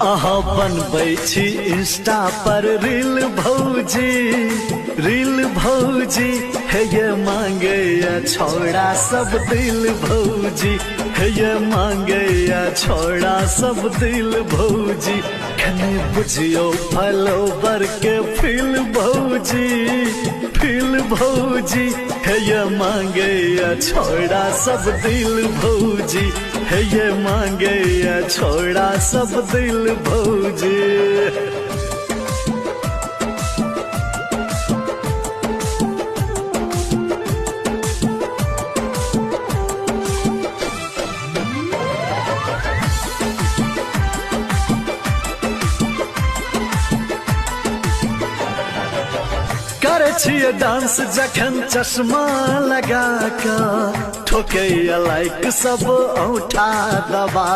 अहाँ बनबै छी इंस्टा पर रील भौजी हे ये मांगे या छोड़ा सब दिल भौजी हे ये मांगे या छोड़ा सब दिल भौजी कने बुझियो फॉलोवर के फील भौजी हे ये मांगे या छोड़ा सब दिल भौजी हे ये मांगे या छोड़ा सब दिल भौजी। करे छिए डांस जखन चश्मा लगा के ठोके लाइक सब औठा दबा